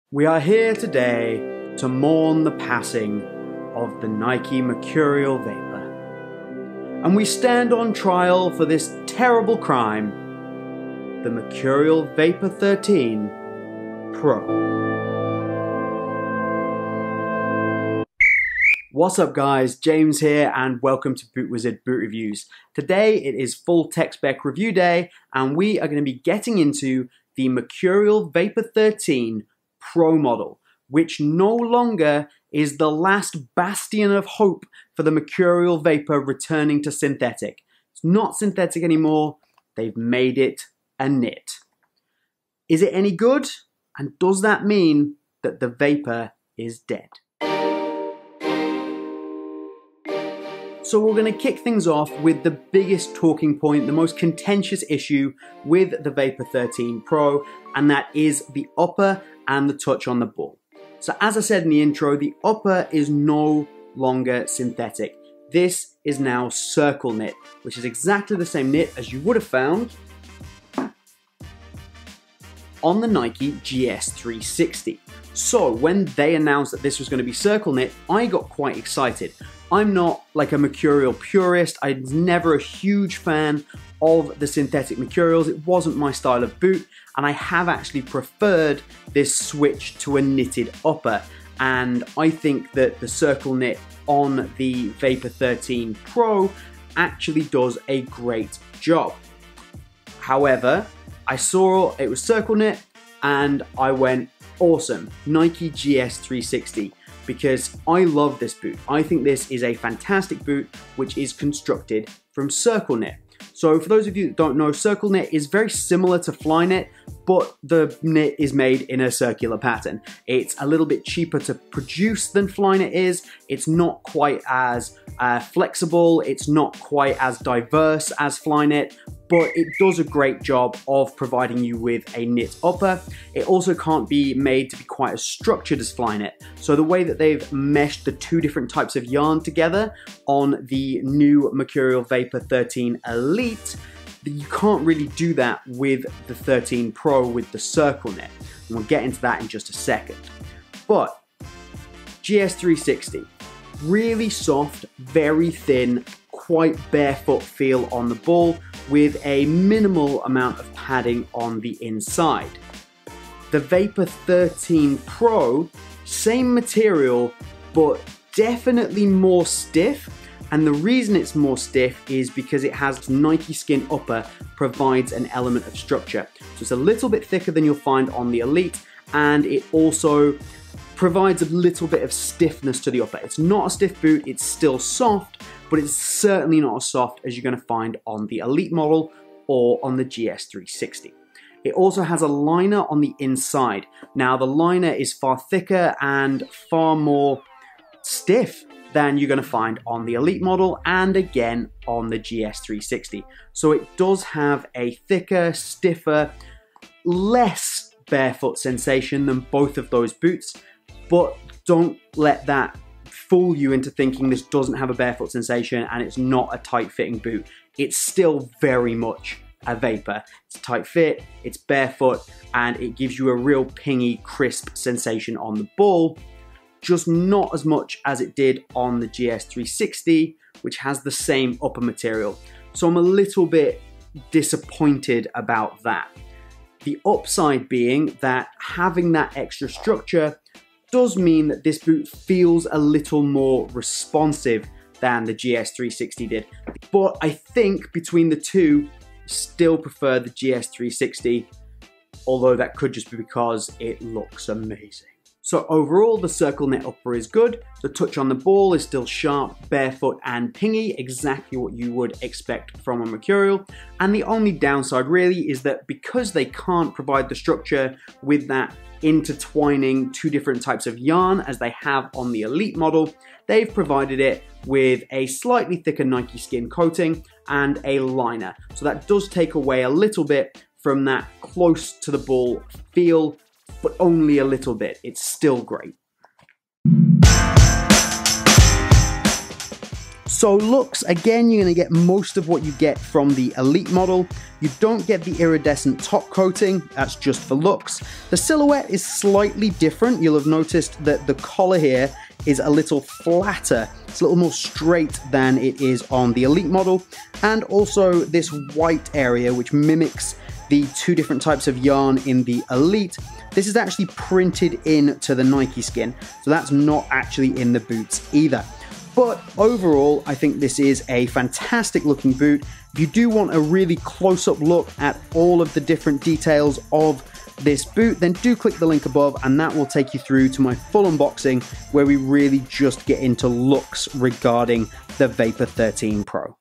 We are here today to mourn the passing of the Nike Mercurial Vapor. And we stand on trial for this terrible crime, the Mercurial Vapor 13 Pro. What's up guys, James here and welcome to BootWizard Boot Reviews. Today it is full tech spec review day and we are going to be getting into the Mercurial Vapor 13 Pro model, which no longer is the last bastion of hope for the Mercurial Vapor returning to synthetic. It's not synthetic anymore, they've made it a knit. Is it any good? And does that mean that the Vapor is dead? So we're going to kick things off with the biggest talking point, the most contentious issue with the Vapor 13 Pro, and that is the upper and the touch on the ball. So as I said in the intro, the upper is no longer synthetic. This is now circle knit, which is exactly the same knit as you would have found on the Nike GS360. So when they announced that this was going to be circle knit, I got quite excited. I'm not like a Mercurial purist. I was never a huge fan of the synthetic Mercurials. It wasn't my style of boot, and I have actually preferred this switch to a knitted upper. And I think that the circle knit on the Vapor 13 Pro actually does a great job. However, I saw it was circle knit and I went, awesome, Nike GS360. Because I love this boot. I think this is a fantastic boot which is constructed from circle knit. So for those of you that don't know, circle knit is very similar to fly knit, but the knit is made in a circular pattern. It's a little bit cheaper to produce than fly knit is. It's not quite as flexible. It's not quite as diverse as fly knit, but it does a great job of providing you with a knit upper. It also can't be made to be quite as structured as fly knit. So the way that they've meshed the two different types of yarn together on the new Mercurial Vapor 13 Elite, you can't really do that with the 13 Pro with the circle knit. And we'll get into that in just a second. But GS360, really soft, very thin, quite barefoot feel on the ball with a minimal amount of padding on the inside. The Vapor 13 Pro, same material, but definitely more stiff. And the reason it's more stiff is because it has Nike Skin upper provides an element of structure. So it's a little bit thicker than you'll find on the Elite, and it also provides a little bit of stiffness to the upper. It's not a stiff boot, it's still soft, but it's certainly not as soft as you're going to find on the Elite model or on the GS360. It also has a liner on the inside. Now the liner is far thicker and far more stiff than you're going to find on the Elite model and again on the GS360. So it does have a thicker, stiffer, less barefoot sensation than both of those boots, but don't let that fool you into thinking this doesn't have a barefoot sensation and it's not a tight fitting boot. It's still very much a Vapor. It's tight fit, it's barefoot, and it gives you a real pingy, crisp sensation on the ball. Just not as much as it did on the GS360, which has the same upper material. So I'm a little bit disappointed about that. The upside being that having that extra structure does mean that this boot feels a little more responsive than the GS360 did. But I think between the two, still prefer the GS360, although that could just be because it looks amazing. So overall, the circle knit upper is good. The touch on the ball is still sharp, barefoot, and pingy, exactly what you would expect from a Mercurial. And the only downside really is that because they can't provide the structure with that intertwining two different types of yarn as they have on the Elite model, they've provided it with a slightly thicker Nike Skin coating and a liner. So that does take away a little bit from that close to the ball feel, but only a little bit. It's still great. So looks, again, you're going to get most of what you get from the Elite model. You don't get the iridescent top coating, that's just for looks. The silhouette is slightly different. You'll have noticed that the collar here is a little flatter. It's a little more straight than it is on the Elite model. And also this white area, which mimics the two different types of yarn in the Elite. This is actually printed into the Nike skin, so that's not actually in the boots either. But overall, I think this is a fantastic looking boot. If you do want a really close-up look at all of the different details of this boot, then do click the link above and that will take you through to my full unboxing where we really just get into looks regarding the Vapor 13 Pro.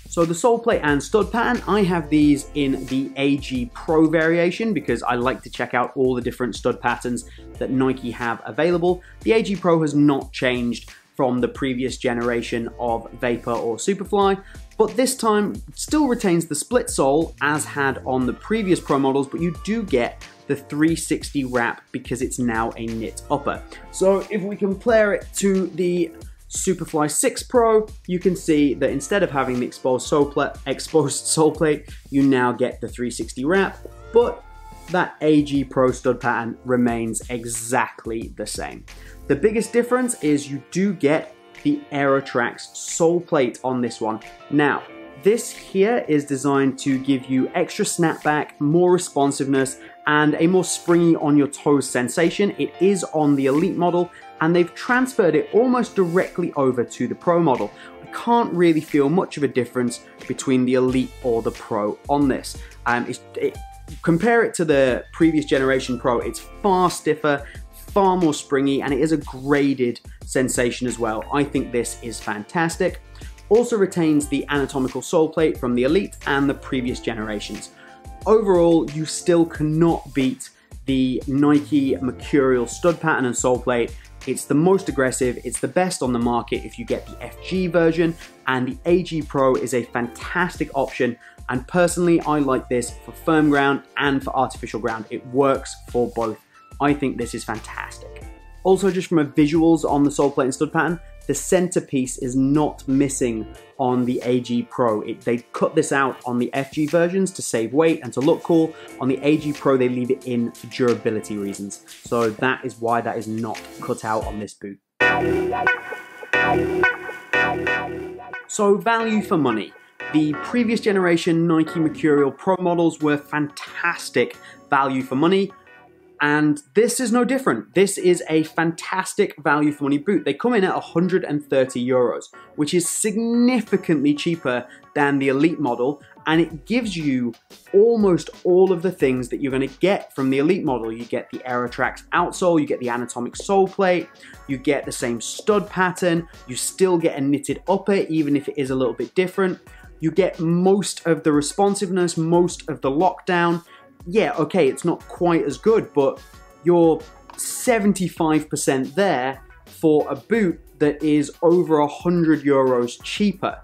So the Soleplate and stud pattern, I have these in the AG Pro variation because I like to check out all the different stud patterns that Nike have available. The AG Pro has not changed from the previous generation of Vapor or Superfly, but this time still retains the split sole as had on the previous Pro models, but you do get the 360 wrap because it's now a knit upper. So if we compare it to the Superfly 6 Pro, you can see that instead of having the exposed sole plate, you now get the 360 wrap, but that AG Pro stud pattern remains exactly the same. The biggest difference is you do get the Aerotrax sole plate on this one. Now, this here is designed to give you extra snapback, more responsiveness, and a more springy on your toes sensation. It is on the Elite model, and they've transferred it almost directly over to the Pro model. I can't really feel much of a difference between the Elite or the Pro on this. Compare it to the previous generation Pro, it's far stiffer, far more springy, and it is a graded sensation as well. I think this is fantastic. Also retains the anatomical sole plate from the Elite and the previous generations. Overall, you still cannot beat the Nike Mercurial stud pattern and sole plate. It's the most aggressive, it's the best on the market if you get the FG version, and the AG Pro is a fantastic option, and personally I like this for firm ground and for artificial ground. It works for both. I think this is fantastic. Also, just from a visuals on the sole plate and stud pattern, the centerpiece is not missing on the AG Pro. They cut this out on the FG versions to save weight and to look cool. On the AG Pro, they leave it in for durability reasons. So that is why that is not cut out on this boot. So value for money. The previous generation Nike Mercurial Pro models were fantastic value for money. And this is no different. This is a fantastic value for money boot. They come in at 130 euros, which is significantly cheaper than the Elite model, and it gives you almost all of the things that you're going to get from the Elite model. You get the Aerotrax outsole, you get the anatomic sole plate, you get the same stud pattern, you still get a knitted upper even if it is a little bit different. You get most of the responsiveness, most of the lockdown. Yeah, okay, it's not quite as good, but you're 75% there for a boot that is over 100 euros cheaper,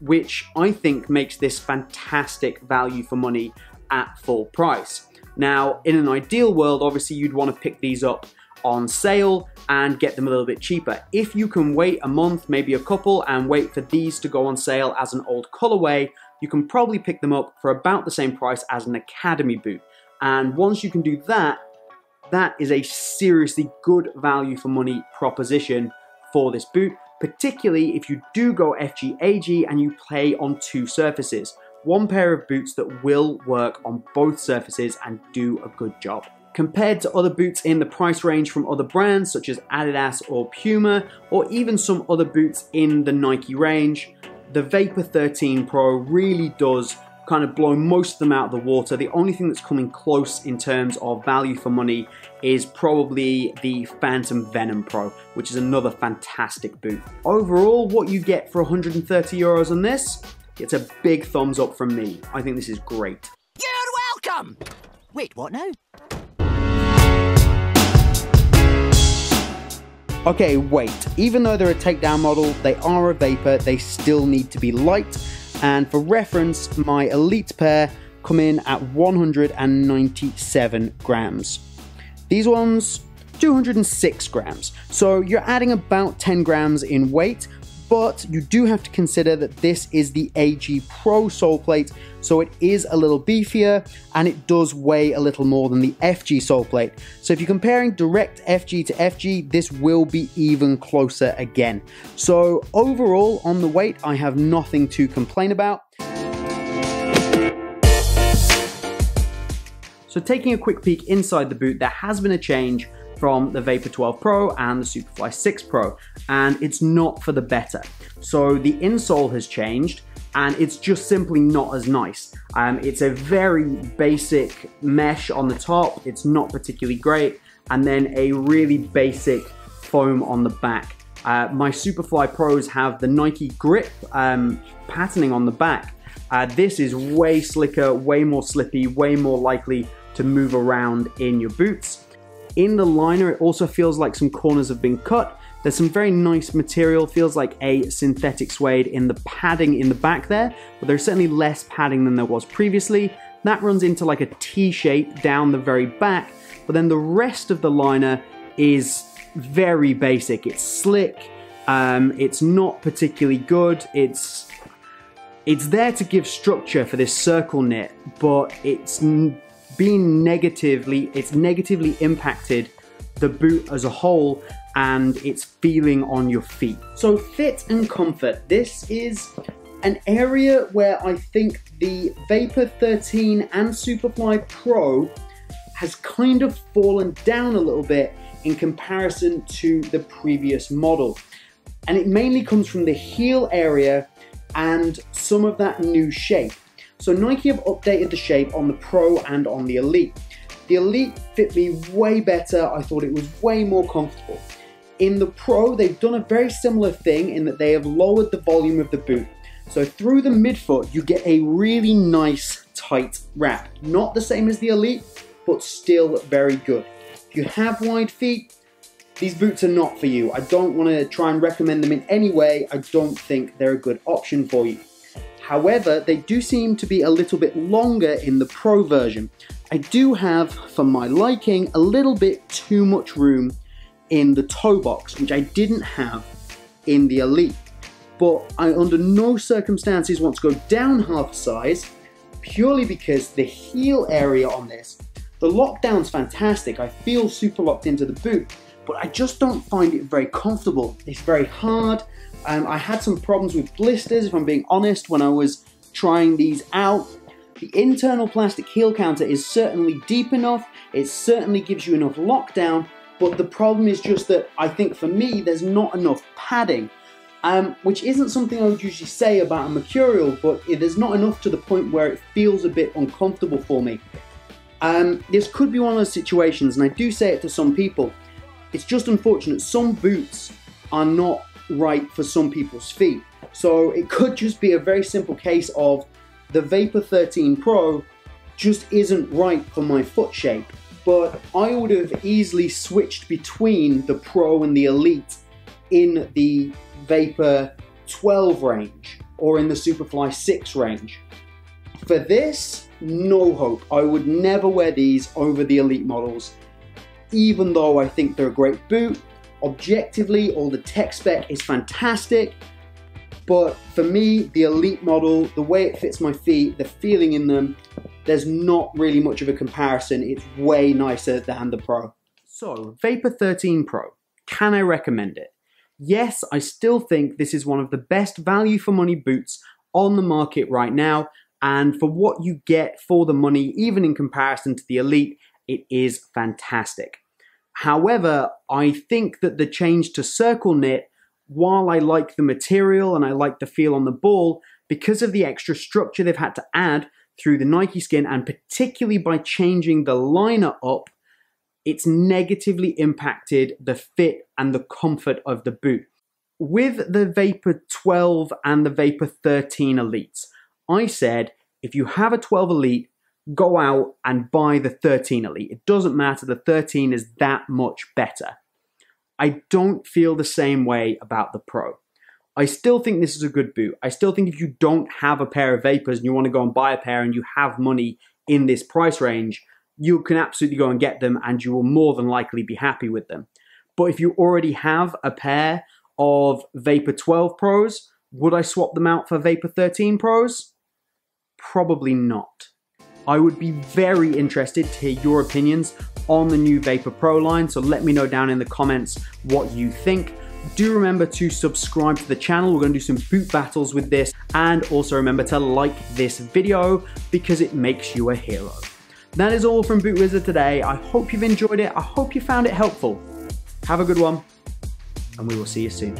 which I think makes this fantastic value for money at full price. Now, in an ideal world, obviously you'd want to pick these up on sale and get them a little bit cheaper. If you can wait a month, maybe a couple, and wait for these to go on sale as an old colorway, you can probably pick them up for about the same price as an Academy boot. And once you can do that, that is a seriously good value for money proposition for this boot, particularly if you do go FG AG and you play on two surfaces. One pair of boots that will work on both surfaces and do a good job. Compared to other boots in the price range from other brands such as Adidas or Puma, or even some other boots in the Nike range, the Vapor 13 Pro really does kind of blow most of them out of the water. The only thing that's coming close in terms of value for money is probably the Phantom Venom Pro, which is another fantastic boot. Overall, what you get for 130 euros on this, it's a big thumbs up from me. I think this is great. You're welcome! Wait, what now? Okay, wait. Even though they're a takedown model, they are a Vapor, they still need to be light. And for reference, my Elite pair come in at 197 grams. These ones 206 grams. So you're adding about 10 grams in weight, but you do have to consider that this is the AG Pro Soleplate, so it is a little beefier and it does weigh a little more than the FG Soleplate. So if you're comparing direct FG to FG, this will be even closer again. So overall on the weight, I have nothing to complain about. So taking a quick peek inside the boot, there has been a change from the Vapor 12 Pro and the Superfly 6 Pro, and it's not for the better. So the insole has changed and it's just simply not as nice. It's a very basic mesh on the top, it's not particularly great, and then a really basic foam on the back. My Superfly Pros have the Nike grip patterning on the back. This is way slicker, way more slippy, way more likely to move around in your boots. In the liner, it also feels like some corners have been cut. There's some very nice material, feels like a synthetic suede in the padding in the back there, but there's certainly less padding than there was previously. That runs into like a T shape down the very back, but then the rest of the liner is very basic. It's slick, it's not particularly good. It's there to give structure for this circle knit, but it's negatively impacted the boot as a whole and its feeling on your feet. So fit and comfort, this is an area where I think the Vapor 13 and Superfly Pro has kind of fallen down a little bit in comparison to the previous model. And it mainly comes from the heel area and some of that new shape. So Nike have updated the shape on the Pro and on the Elite. The Elite fit me way better. I thought it was way more comfortable. In the Pro, they've done a very similar thing in that they have lowered the volume of the boot. So through the midfoot, you get a really nice tight wrap. Not the same as the Elite, but still very good. If you have wide feet, these boots are not for you. I don't want to try and recommend them in any way. I don't think they're a good option for you. However, they do seem to be a little bit longer in the Pro version. I do have, for my liking, a little bit too much room in the toe box, which I didn't have in the Elite. But I under no circumstances want to go down half a size, purely because the heel area on this, the lockdown's fantastic. I feel super locked into the boot, but I just don't find it very comfortable. It's very hard. I had some problems with blisters, if I'm being honest, when I was trying these out. The internal plastic heel counter is certainly deep enough, it certainly gives you enough lockdown, but the problem is just that I think for me there's not enough padding, which isn't something I would usually say about a Mercurial, but there's not enough to the point where it feels a bit uncomfortable for me. This could be one of those situations, and I do say it to some people, it's just unfortunate some boots are not right for some people's feet. So it could just be a very simple case of the Vapor 13 Pro just isn't right for my foot shape. But I would have easily switched between the Pro and the Elite in the Vapor 12 range or in the Superfly 6 range. For this, no hope. I would never wear these over the Elite models, even though I think they're a great boot. Objectively, all the tech spec is fantastic, but for me, the Elite model, the way it fits my feet, the feeling in them, there's not really much of a comparison. It's way nicer than the Pro. So, Vapor 13 Pro, can I recommend it? Yes, I still think this is one of the best value for money boots on the market right now, and for what you get for the money, even in comparison to the Elite, it is fantastic. However, I think that the change to circle knit, while I like the material and I like the feel on the ball, because of the extra structure they've had to add through the Nike skin, and particularly by changing the liner up, it's negatively impacted the fit and the comfort of the boot. With the Vapor 12 and the Vapor 13 Elites, I said, if you have a 12 Elite, go out and buy the 13 Elite. It doesn't matter, the 13 is that much better. I don't feel the same way about the Pro. I still think this is a good boot. I still think if you don't have a pair of Vapors and you want to go and buy a pair and you have money in this price range, you can absolutely go and get them and you will more than likely be happy with them. But if you already have a pair of Vapor 12 Pros, would I swap them out for Vapor 13 Pros? Probably not. I would be very interested to hear your opinions on the new Vapor Pro line, so let me know down in the comments what you think. Do remember to subscribe to the channel. We're going to do some boot battles with this, and also remember to like this video because it makes you a hero. That is all from BootWizard today. I hope you've enjoyed it. I hope you found it helpful. Have a good one, and we will see you soon.